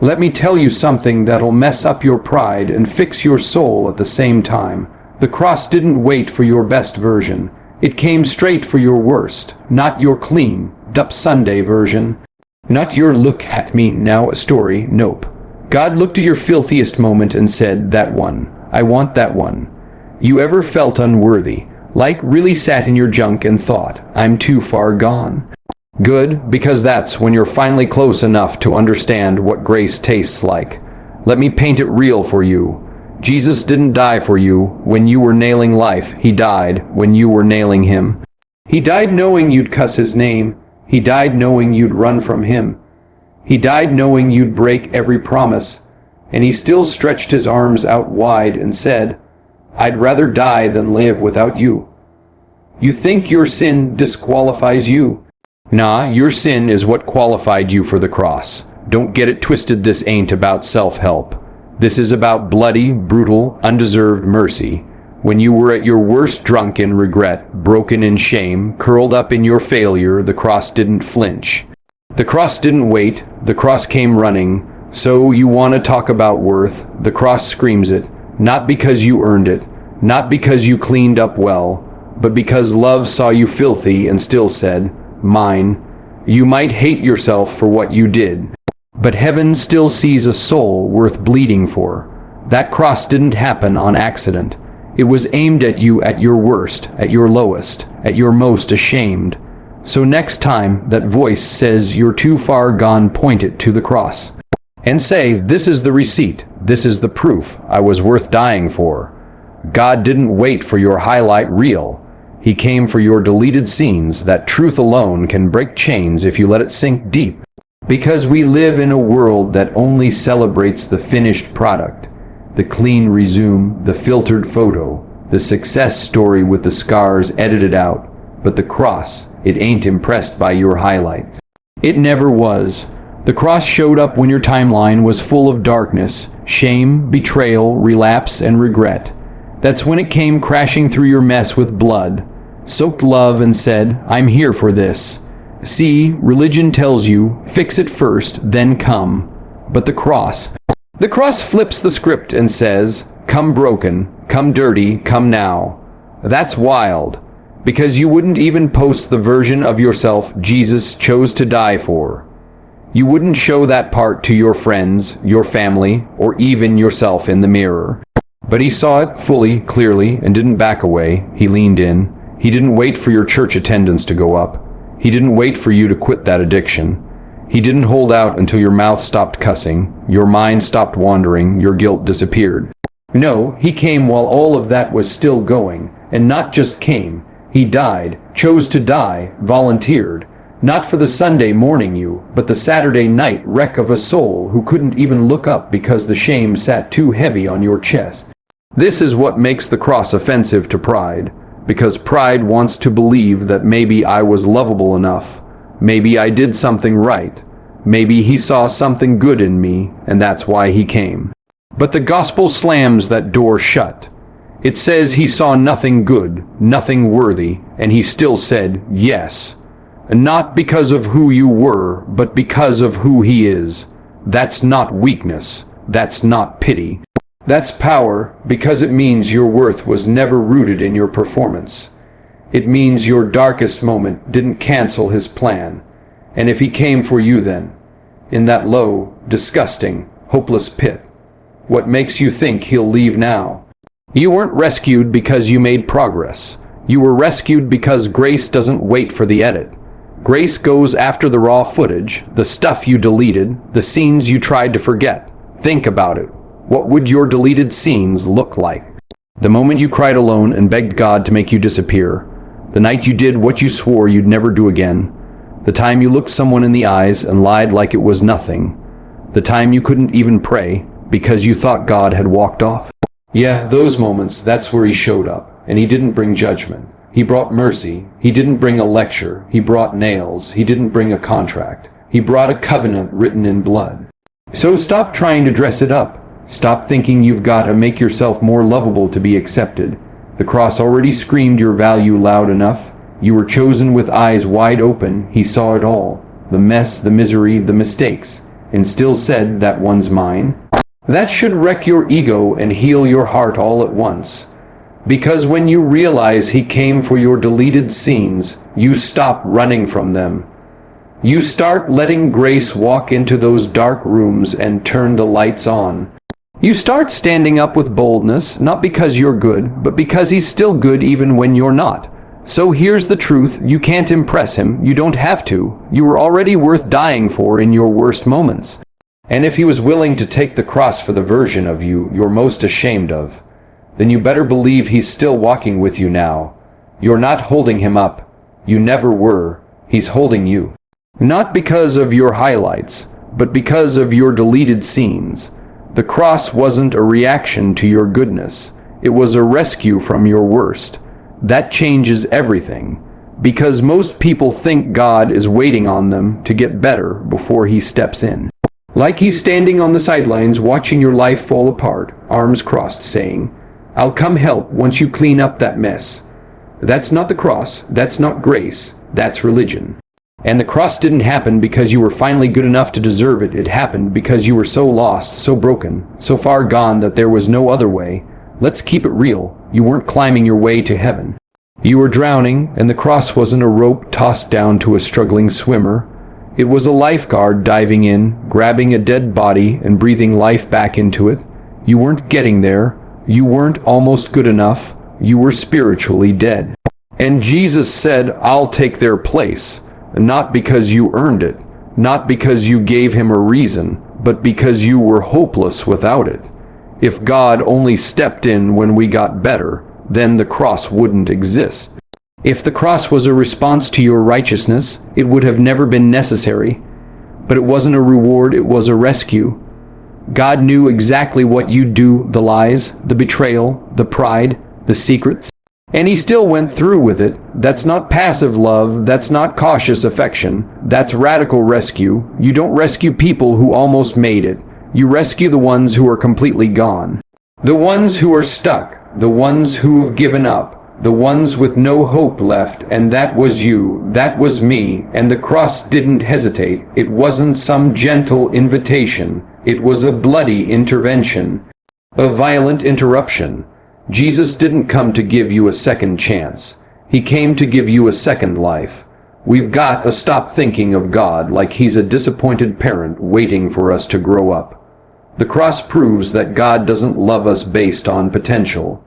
Let me tell you something that'll mess up your pride and fix your soul at the same time. The cross didn't wait for your best version. It came straight for your worst, not your cleaned-up Sunday version. Not your look at me now story, nope. God looked at your filthiest moment and said, that one. I want that one. You ever felt unworthy, like really sat in your junk and thought, I'm too far gone? Good, because that's when you're finally close enough to understand what grace tastes like. Let me paint it real for you. Jesus didn't die for you when you were nailing life. He died when you were nailing him. He died knowing you'd cuss his name. He died knowing you'd run from him. He died knowing you'd break every promise. And he still stretched his arms out wide and said, I'd rather die than live without you. You think your sin disqualifies you? Nah, your sin is what qualified you for the cross. Don't get it twisted, this ain't about self-help. This is about bloody, brutal, undeserved mercy. When you were at your worst, drunk in regret, broken in shame, curled up in your failure, the cross didn't flinch. The cross didn't wait, the cross came running. So you want to talk about worth? The cross screams it, not because you earned it, not because you cleaned up well, but because love saw you filthy and still said, mine. You might hate yourself for what you did, but heaven still sees a soul worth bleeding for. That cross didn't happen on accident. It was aimed at you at your worst, at your lowest, at your most ashamed. So next time that voice says you're too far gone, point it to the cross. And say, this is the receipt, this is the proof I was worth dying for. God didn't wait for your highlight reel. He came for your deleted scenes. That truth alone can break chains if you let it sink deep. Because we live in a world that only celebrates the finished product, the clean resume, the filtered photo, the success story with the scars edited out. But the cross, it ain't impressed by your highlights. It never was. The cross showed up when your timeline was full of darkness, shame, betrayal, relapse, and regret. That's when it came crashing through your mess with blood, soaked love, and said, I'm here for this. See, religion tells you, fix it first, then come. But the cross flips the script and says, come broken, come dirty, come now. That's wild, because you wouldn't even post the version of yourself Jesus chose to die for. You wouldn't show that part to your friends, your family, or even yourself in the mirror. But he saw it fully, clearly, and didn't back away. He leaned in. He didn't wait for your church attendance to go up. He didn't wait for you to quit that addiction. He didn't hold out until your mouth stopped cussing, your mind stopped wandering, your guilt disappeared. No, he came while all of that was still going, and not just came. He died, chose to die, volunteered. Not for the Sunday morning you, but the Saturday night wreck of a soul who couldn't even look up because the shame sat too heavy on your chest. This is what makes the cross offensive to pride, because pride wants to believe that maybe I was lovable enough, maybe I did something right, maybe he saw something good in me, and that's why he came. But the gospel slams that door shut. It says he saw nothing good, nothing worthy, and he still said yes. Not because of who you were, but because of who he is. That's not weakness. That's not pity. That's power, because it means your worth was never rooted in your performance. It means your darkest moment didn't cancel his plan. And if he came for you then, in that low, disgusting, hopeless pit, what makes you think he'll leave now? You weren't rescued because you made progress. You were rescued because grace doesn't wait for the edit. Grace goes after the raw footage, the stuff you deleted, the scenes you tried to forget. Think about it. What would your deleted scenes look like? The moment you cried alone and begged God to make you disappear. The night you did what you swore you'd never do again. The time you looked someone in the eyes and lied like it was nothing. The time you couldn't even pray because you thought God had walked off. Yeah, those moments, that's where he showed up. And he didn't bring judgment. He brought mercy. He didn't bring a lecture. He brought nails. He didn't bring a contract. He brought a covenant written in blood. So stop trying to dress it up. Stop thinking you've got to make yourself more lovable to be accepted. The cross already screamed your value loud enough. You were chosen with eyes wide open. He saw it all. The mess, the misery, the mistakes. and still said, "That one's mine." That should wreck your ego and heal your heart all at once. Because when you realize he came for your deleted scenes, you stop running from them. You start letting grace walk into those dark rooms and turn the lights on. You start standing up with boldness, not because you're good, but because he's still good even when you're not. So here's the truth: you can't impress him. You don't have to. You were already worth dying for in your worst moments. And if he was willing to take the cross for the version of you you're most ashamed of, then you better believe he's still walking with you now. You're not holding him up. You never were. He's holding you. Not because of your highlights, but because of your deleted scenes. The cross wasn't a reaction to your goodness. It was a rescue from your worst. That changes everything. Because most people think God is waiting on them to get better before he steps in. Like he's standing on the sidelines watching your life fall apart, arms crossed, saying, "I'll come help once you clean up that mess." That's not the cross. That's not grace. That's religion. And the cross didn't happen because you were finally good enough to deserve it. It happened because you were so lost, so broken, so far gone that there was no other way. Let's keep it real. You weren't climbing your way to heaven. You were drowning, and the cross wasn't a rope tossed down to a struggling swimmer. It was a lifeguard diving in, grabbing a dead body and breathing life back into it. You weren't getting there. You weren't almost good enough. You were spiritually dead. And Jesus said, "I'll take their place." Not because you earned it, not because you gave him a reason, but because you were hopeless without it. If God only stepped in when we got better, then the cross wouldn't exist. If the cross was a response to your righteousness, it would have never been necessary. But it wasn't a reward, it was a rescue. God knew exactly what you'd do, the lies, the betrayal, the pride, the secrets. And he still went through with it. That's not passive love. That's not cautious affection. That's radical rescue. You don't rescue people who almost made it. You rescue the ones who are completely gone. The ones who are stuck. The ones who've given up. The ones with no hope left. And that was you. That was me. And the cross didn't hesitate. It wasn't some gentle invitation. It was a bloody intervention. A violent interruption. Jesus didn't come to give you a second chance. He came to give you a second life. We've got to stop thinking of God like he's a disappointed parent waiting for us to grow up. The cross proves that God doesn't love us based on potential.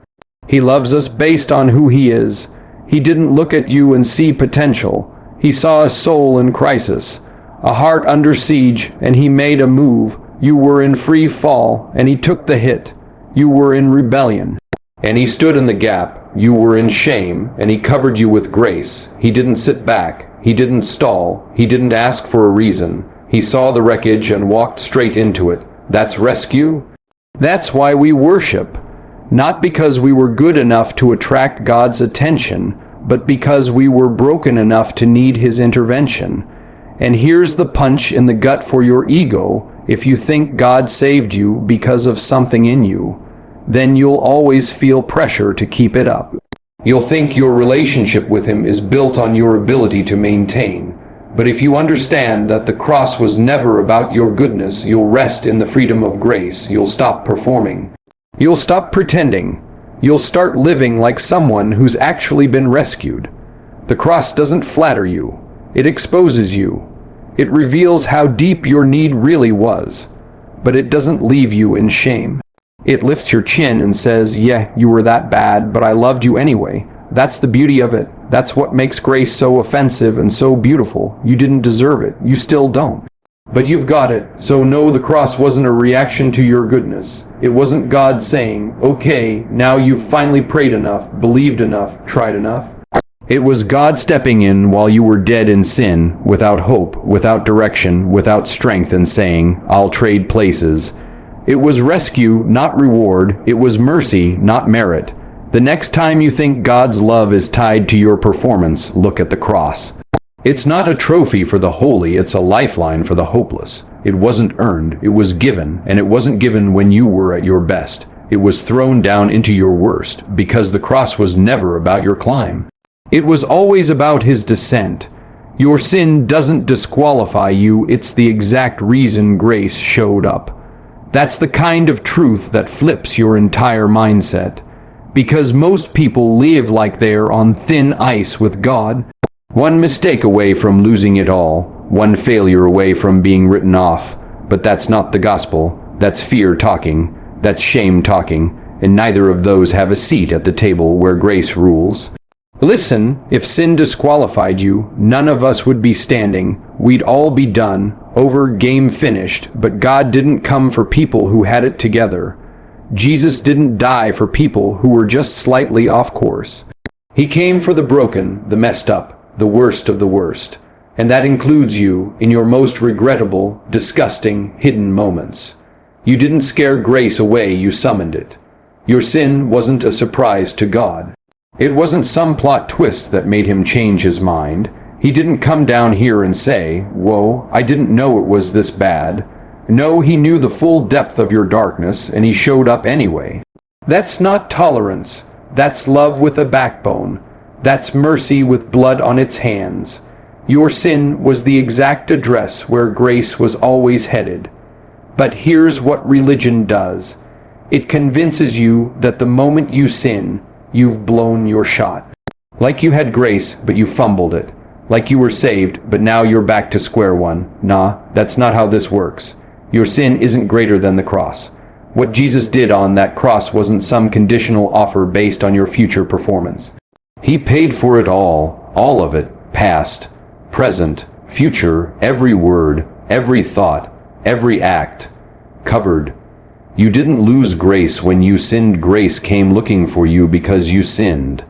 He loves us based on who he is. He didn't look at you and see potential. He saw a soul in crisis, a heart under siege, and he made a move. You were in free fall, and he took the hit. You were in rebellion. And he stood in the gap. You were in shame, and he covered you with grace. He didn't sit back. He didn't stall. He didn't ask for a reason. He saw the wreckage and walked straight into it. That's rescue. That's why we worship. Not because we were good enough to attract God's attention, but because we were broken enough to need his intervention. And here's the punch in the gut for your ego. If you think God saved you because of something in you, then you'll always feel pressure to keep it up. You'll think your relationship with him is built on your ability to maintain. But if you understand that the cross was never about your goodness, you'll rest in the freedom of grace. You'll stop performing. You'll stop pretending. You'll start living like someone who's actually been rescued. The cross doesn't flatter you. It exposes you. It reveals how deep your need really was. But it doesn't leave you in shame. It lifts your chin and says, "Yeah, you were that bad, but I loved you anyway." That's the beauty of it. That's what makes grace so offensive and so beautiful. You didn't deserve it. You still don't. But you've got it. So no, the cross wasn't a reaction to your goodness. It wasn't God saying, "Okay, now you've finally prayed enough, believed enough, tried enough." It was God stepping in while you were dead in sin, without hope, without direction, without strength, and saying, "I'll trade places." It was rescue, not reward. It was mercy, not merit. The next time you think God's love is tied to your performance, look at the cross. It's not a trophy for the holy, it's a lifeline for the hopeless. It wasn't earned, it was given, and it wasn't given when you were at your best. It was thrown down into your worst, because the cross was never about your climb. It was always about his descent. Your sin doesn't disqualify you, it's the exact reason grace showed up. That's the kind of truth that flips your entire mindset. Because most people live like they're on thin ice with God. One mistake away from losing it all, one failure away from being written off. But that's not the gospel, that's fear talking, that's shame talking, and neither of those have a seat at the table where grace rules. Listen, if sin disqualified you, none of us would be standing. We'd all be done, over, game finished, but God didn't come for people who had it together. Jesus didn't die for people who were just slightly off course. He came for the broken, the messed up, the worst of the worst. And that includes you in your most regrettable, disgusting, hidden moments. You didn't scare grace away, you summoned it. Your sin wasn't a surprise to God. It wasn't some plot twist that made him change his mind. He didn't come down here and say, "Whoa, I didn't know it was this bad." No, he knew the full depth of your darkness, and he showed up anyway. That's not tolerance. That's love with a backbone. That's mercy with blood on its hands. Your sin was the exact address where grace was always headed. But here's what religion does. It convinces you that the moment you sin, you've blown your shot. Like you had grace, but you fumbled it. Like you were saved, but now you're back to square one. Nah, that's not how this works. Your sin isn't greater than the cross. What Jesus did on that cross wasn't some conditional offer based on your future performance. He paid for it all of it, past, present, future, every word, every thought, every act, covered. You didn't lose grace when you sinned. Grace came looking for you because you sinned.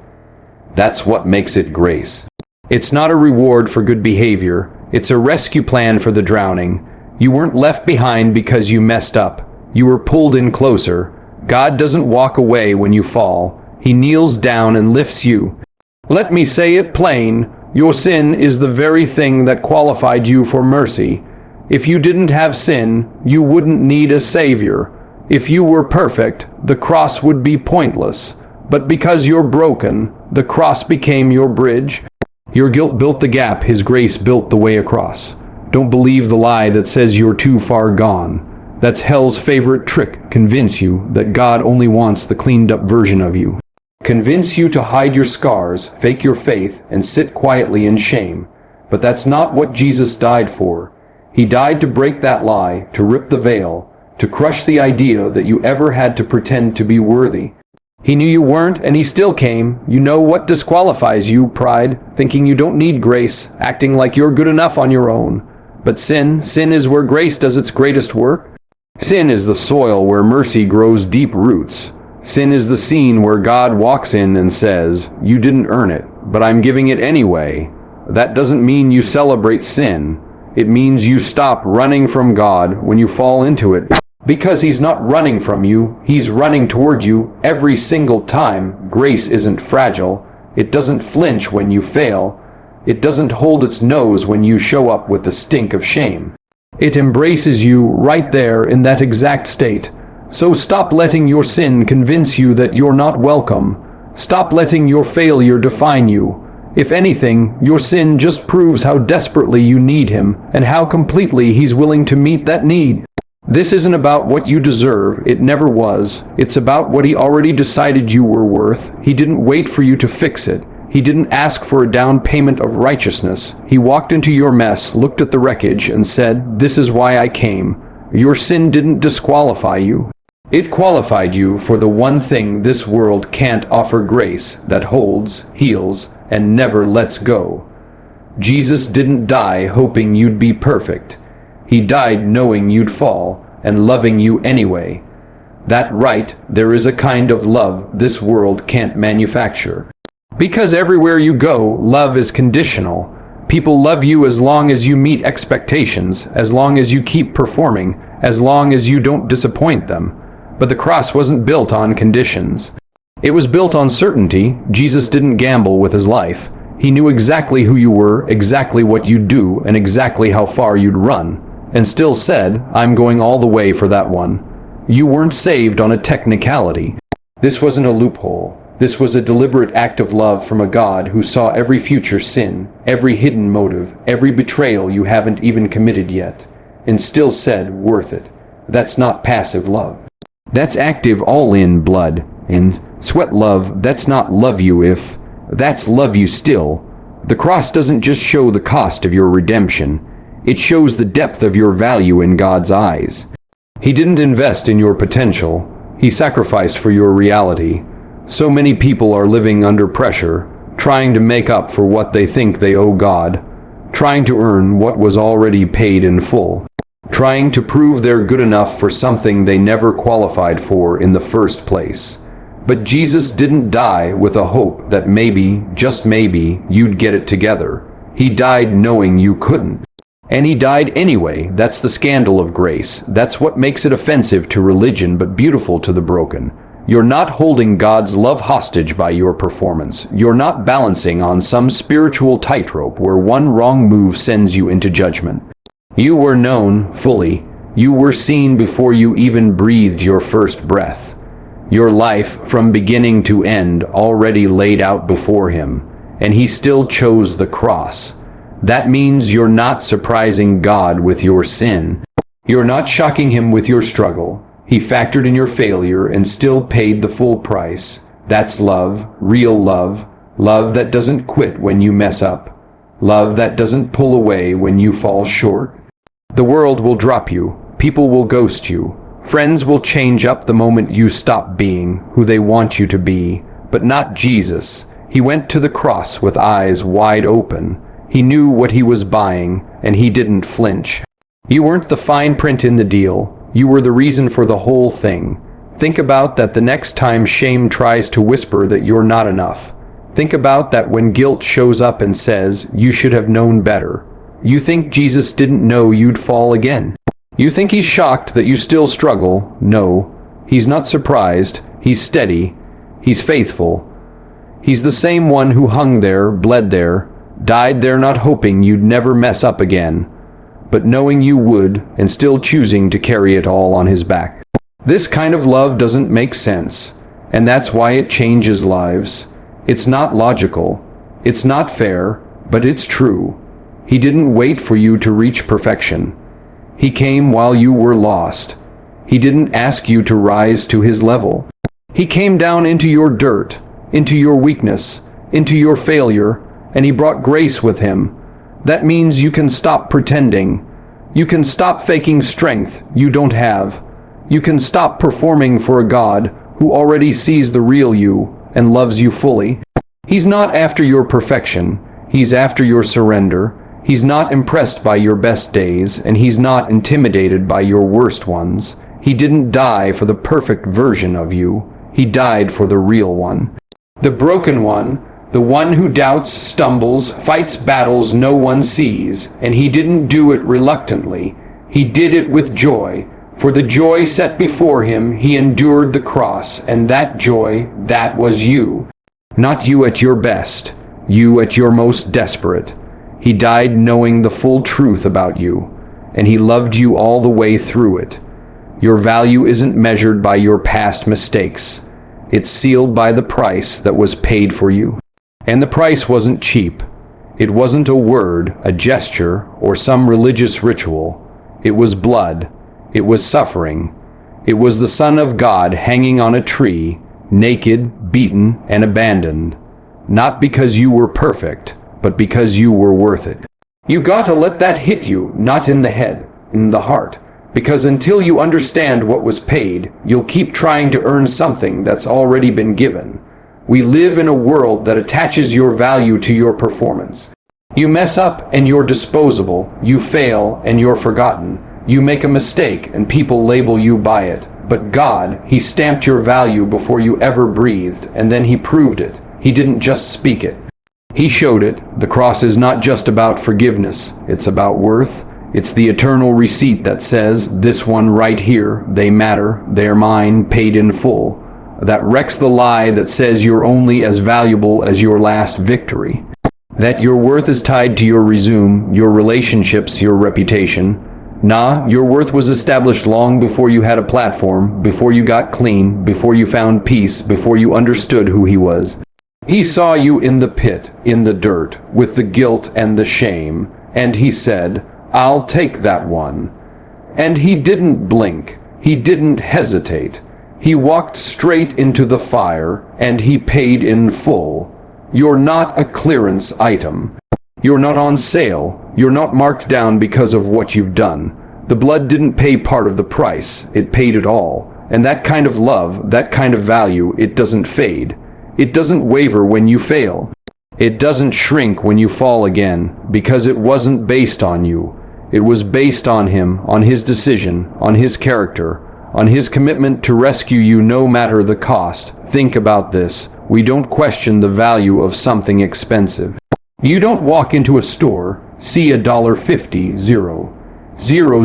That's what makes it grace. It's not a reward for good behavior. It's a rescue plan for the drowning. You weren't left behind because you messed up. You were pulled in closer. God doesn't walk away when you fall. He kneels down and lifts you. Let me say it plain. Your sin is the very thing that qualified you for mercy. If you didn't have sin, you wouldn't need a savior. If you were perfect, the cross would be pointless. But because you're broken, the cross became your bridge. Your guilt built the gap, his grace built the way across. Don't believe the lie that says you're too far gone. That's hell's favorite trick, convince you that God only wants the cleaned up version of you. Convince you to hide your scars, fake your faith, and sit quietly in shame. But that's not what Jesus died for. He died to break that lie, to rip the veil, to crush the idea that you ever had to pretend to be worthy. He knew you weren't, and he still came. You know what disqualifies you? Pride, thinking you don't need grace, acting like you're good enough on your own. But sin is where grace does its greatest work. Sin is the soil where mercy grows deep roots. Sin is the scene where God walks in and says, "You didn't earn it, but I'm giving it anyway." That doesn't mean you celebrate sin. It means you stop running from God when you fall into it. Because he's not running from you, he's running toward you every single time. Grace isn't fragile. It doesn't flinch when you fail. It doesn't hold its nose when you show up with the stink of shame. It embraces you right there in that exact state. So stop letting your sin convince you that you're not welcome. Stop letting your failure define you. If anything, your sin just proves how desperately you need him and how completely he's willing to meet that need. This isn't about what you deserve. It never was. It's about what he already decided you were worth. He didn't wait for you to fix it. He didn't ask for a down payment of righteousness. He walked into your mess, looked at the wreckage, and said, "This is why I came." Your sin didn't disqualify you. It qualified you for the one thing this world can't offer: grace that holds, heals, and never lets go. Jesus didn't die hoping you'd be perfect. He died knowing you'd fall, and loving you anyway. That right, there is a kind of love this world can't manufacture. Because everywhere you go, love is conditional. People love you as long as you meet expectations, as long as you keep performing, as long as you don't disappoint them. But the cross wasn't built on conditions. It was built on certainty. Jesus didn't gamble with his life. He knew exactly who you were, exactly what you'd do, and exactly how far you'd run. And still said, "I'm going all the way for that one." You weren't saved on a technicality. This wasn't a loophole. This was a deliberate act of love from a God who saw every future sin, every hidden motive, every betrayal you haven't even committed yet, and still said, worth it. That's not passive love. That's active all-in blood and sweat love. That's not love you if, that's love you still. The cross doesn't just show the cost of your redemption. It shows the depth of your value in God's eyes. He didn't invest in your potential. He sacrificed for your reality. So many people are living under pressure, trying to make up for what they think they owe God, trying to earn what was already paid in full, trying to prove they're good enough for something they never qualified for in the first place. But Jesus didn't die with a hope that maybe, just maybe, you'd get it together. He died knowing you couldn't. And he died anyway. That's the scandal of grace. That's what makes it offensive to religion but beautiful to the broken. You're not holding God's love hostage by your performance. You're not balancing on some spiritual tightrope where one wrong move sends you into judgment. You were known fully. You were seen before you even breathed your first breath. Your life, from beginning to end, already laid out before him, and he still chose the cross. That means you're not surprising God with your sin. You're not shocking him with your struggle. He factored in your failure and still paid the full price. That's love, real love, love that doesn't quit when you mess up, love that doesn't pull away when you fall short. The world will drop you, people will ghost you, friends will change up the moment you stop being who they want you to be, but not Jesus. He went to the cross with eyes wide open. He knew what he was buying, and he didn't flinch. You weren't the fine print in the deal. You were the reason for the whole thing. Think about that the next time shame tries to whisper that you're not enough. Think about that when guilt shows up and says, you should have known better. You think Jesus didn't know you'd fall again. You think he's shocked that you still struggle. No, he's not surprised. He's steady. He's faithful. He's the same one who hung there, bled there, died there not hoping you'd never mess up again, but knowing you would and still choosing to carry it all on his back. This kind of love doesn't make sense, and that's why it changes lives. It's not logical. It's not fair, but it's true. He didn't wait for you to reach perfection. He came while you were lost. He didn't ask you to rise to his level. He came down into your dirt, into your weakness, into your failure, and he brought grace with him. That means you can stop pretending. You can stop faking strength you don't have. You can stop performing for a God who already sees the real you and loves you fully. He's not after your perfection. He's after your surrender. He's not impressed by your best days, and he's not intimidated by your worst ones. He didn't die for the perfect version of you. He died for the real one. The broken one, the one who doubts, stumbles, fights battles no one sees, and he didn't do it reluctantly. He did it with joy. For the joy set before him, he endured the cross, and that joy, that was you. Not you at your best, you at your most desperate. He died knowing the full truth about you, and he loved you all the way through it. Your value isn't measured by your past mistakes. It's sealed by the price that was paid for you. And the price wasn't cheap. It wasn't a word, a gesture, or some religious ritual. It was blood. It was suffering. It was the Son of God hanging on a tree, naked, beaten, and abandoned. Not because you were perfect, but because you were worth it. You gotta let that hit you, not in the head, in the heart. Because until you understand what was paid, you'll keep trying to earn something that's already been given. We live in a world that attaches your value to your performance. You mess up and you're disposable. You fail and you're forgotten. You make a mistake and people label you by it. But God, he stamped your value before you ever breathed, and then he proved it. He didn't just speak it. He showed it. The cross is not just about forgiveness. It's about worth. It's the eternal receipt that says, this one right here, they matter, they're mine, paid in full. That wrecks the lie that says you're only as valuable as your last victory. That your worth is tied to your resume, your relationships, your reputation. Nah, your worth was established long before you had a platform, before you got clean, before you found peace, before you understood who he was. He saw you in the pit, in the dirt, with the guilt and the shame, and he said, I'll take that one. And he didn't blink. He didn't hesitate. He walked straight into the fire, and he paid in full. You're not a clearance item. You're not on sale. You're not marked down because of what you've done. The blood didn't pay part of the price. It paid it all. And that kind of love, that kind of value, it doesn't fade. It doesn't waver when you fail. It doesn't shrink when you fall again, because it wasn't based on you. It was based on him, on his decision, on his character, on his commitment to rescue you no matter the cost. Think about this. We don't question the value of something expensive. You don't walk into a store, see a $1.50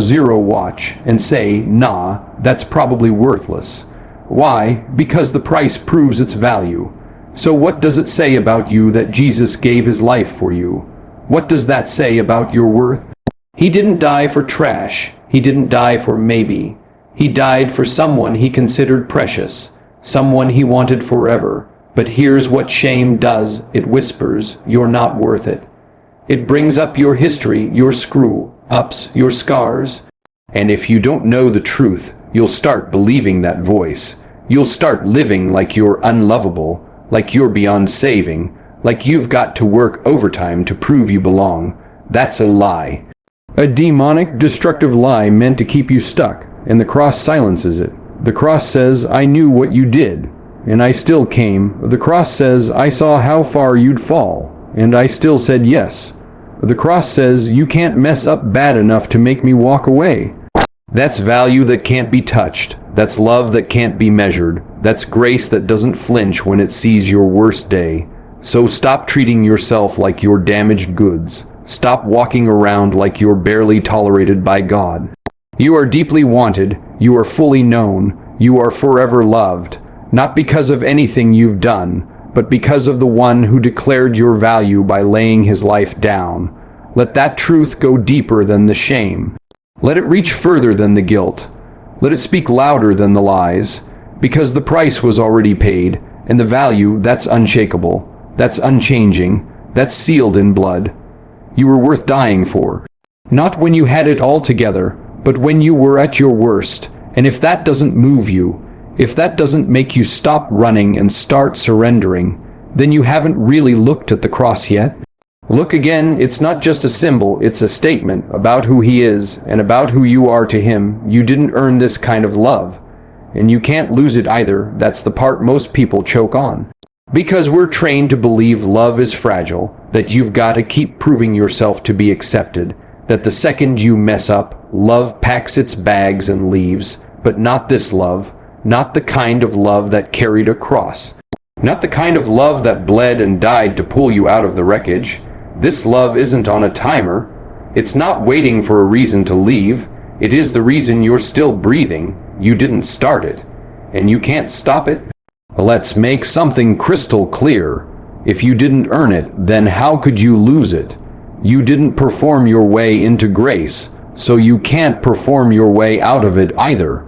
000 watch, and say, nah, that's probably worthless. Why? Because the price proves its value. So what does it say about you that Jesus gave his life for you? What does that say about your worth? He didn't die for trash. He didn't die for maybe. He died for someone he considered precious, someone he wanted forever. But here's what shame does. It whispers, you're not worth it. It brings up your history, your screw-ups, your scars. And if you don't know the truth, you'll start believing that voice. You'll start living like you're unlovable, like you're beyond saving, like you've got to work overtime to prove you belong. That's a lie. A demonic, destructive lie meant to keep you stuck, and the cross silences it. The cross says, I knew what you did, and I still came. The cross says, I saw how far you'd fall, and I still said yes. The cross says, you can't mess up bad enough to make me walk away. That's value that can't be touched. That's love that can't be measured. That's grace that doesn't flinch when it sees your worst day. So stop treating yourself like you're damaged goods. Stop walking around like you're barely tolerated by God. You are deeply wanted. You are fully known. You are forever loved. Not because of anything you've done, but because of the one who declared your value by laying his life down. Let that truth go deeper than the shame. Let it reach further than the guilt. Let it speak louder than the lies, because the price was already paid, and the value, that's unshakable, that's unchanging, that's sealed in blood. You were worth dying for. Not when you had it all together, but when you were at your worst. And if that doesn't move you, if that doesn't make you stop running and start surrendering, then you haven't really looked at the cross yet. Look again. It's not just a symbol, it's a statement about who he is and about who you are to him. You didn't earn this kind of love, and you can't lose it either. That's the part most people choke on. Because we're trained to believe love is fragile, that you've got to keep proving yourself to be accepted, that the second you mess up, love packs its bags and leaves. But not this love, not the kind of love that carried a cross, not the kind of love that bled and died to pull you out of the wreckage. This love isn't on a timer. It's not waiting for a reason to leave. It is the reason you're still breathing. You didn't start it, and you can't stop it. Let's make something crystal clear. If you didn't earn it, then how could you lose it? You didn't perform your way into grace, so you can't perform your way out of it either.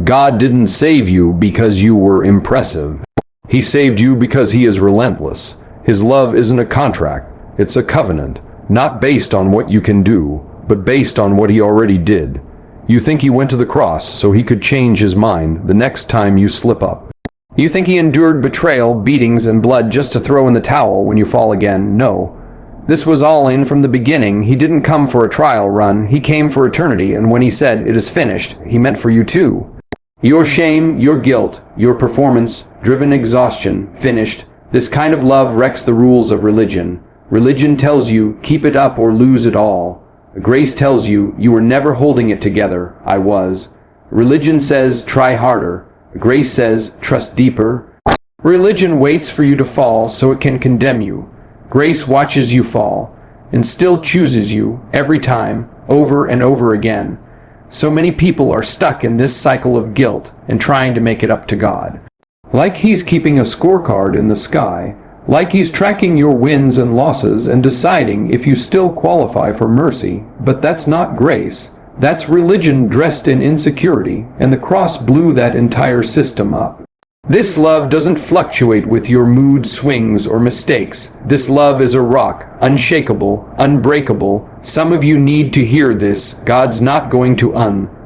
God didn't save you because you were impressive. He saved you because he is relentless. His love isn't a contract. It's a covenant, not based on what you can do, but based on what he already did. You think he went to the cross so he could change his mind the next time you slip up. You think he endured betrayal, beatings, and blood just to throw in the towel when you fall again. No. This was all in from the beginning. He didn't come for a trial run. He came for eternity, and when he said, it is finished, he meant for you too. Your shame, your guilt, your performance-driven exhaustion, finished. This kind of love wrecks the rules of religion. Religion tells you, keep it up or lose it all. Grace tells you, you were never holding it together. I was. Religion says, try harder. Grace says, trust deeper. Religion waits for you to fall so it can condemn you. Grace watches you fall and still chooses you every time, over and over again. So many people are stuck in this cycle of guilt and trying to make it up to God. Like he's keeping a scorecard in the sky, like he's tracking your wins and losses and deciding if you still qualify for mercy. But that's not grace. That's religion dressed in insecurity, and the cross blew that entire system up. This love doesn't fluctuate with your mood swings or mistakes. This love is a rock, unshakable, unbreakable. Some of you need to hear this. God's not going to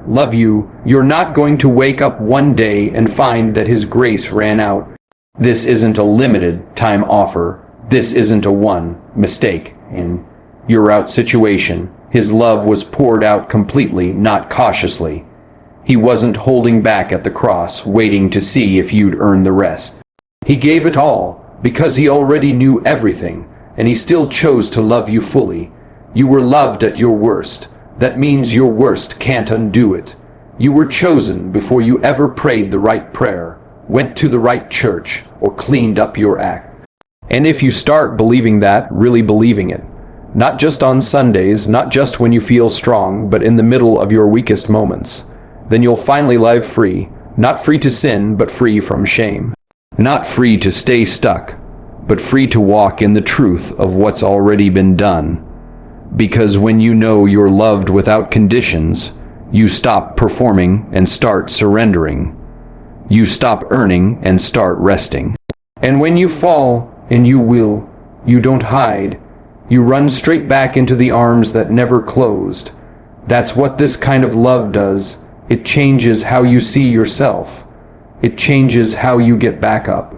love you. You're not going to wake up one day and find that His grace ran out. This isn't a limited time offer. This isn't a one mistake and you're out situation. His love was poured out completely, not cautiously. He wasn't holding back at the cross, waiting to see if you'd earn the rest. He gave it all, because He already knew everything, and He still chose to love you fully. You were loved at your worst. That means your worst can't undo it. You were chosen before you ever prayed the right prayer, went to the right church, or cleaned up your act. And if you start believing that, really believing it, not just on Sundays, not just when you feel strong, but in the middle of your weakest moments, then you'll finally live free, not free to sin, but free from shame. Not free to stay stuck, but free to walk in the truth of what's already been done. Because when you know you're loved without conditions, you stop performing and start surrendering. You stop earning and start resting. And when you fall, and you will, you don't hide. You run straight back into the arms that never closed. That's what this kind of love does. It changes how you see yourself. It changes how you get back up.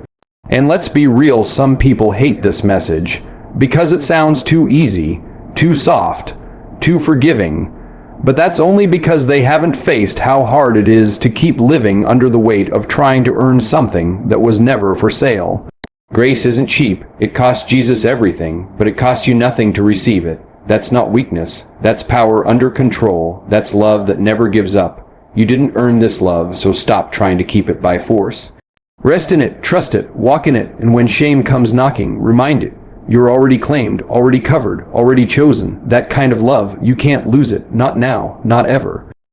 And let's be real, some people hate this message because it sounds too easy, too soft, too forgiving. But that's only because they haven't faced how hard it is to keep living under the weight of trying to earn something that was never for sale. Grace isn't cheap. It cost Jesus everything, but it cost you nothing to receive it. That's not weakness. That's power under control. That's love that never gives up. You didn't earn this love, so stop trying to keep it by force. Rest in it, trust it, walk in it, and when shame comes knocking, remind it. You're already claimed, already covered, already chosen. That kind of love, you can't lose it. Not now, not ever.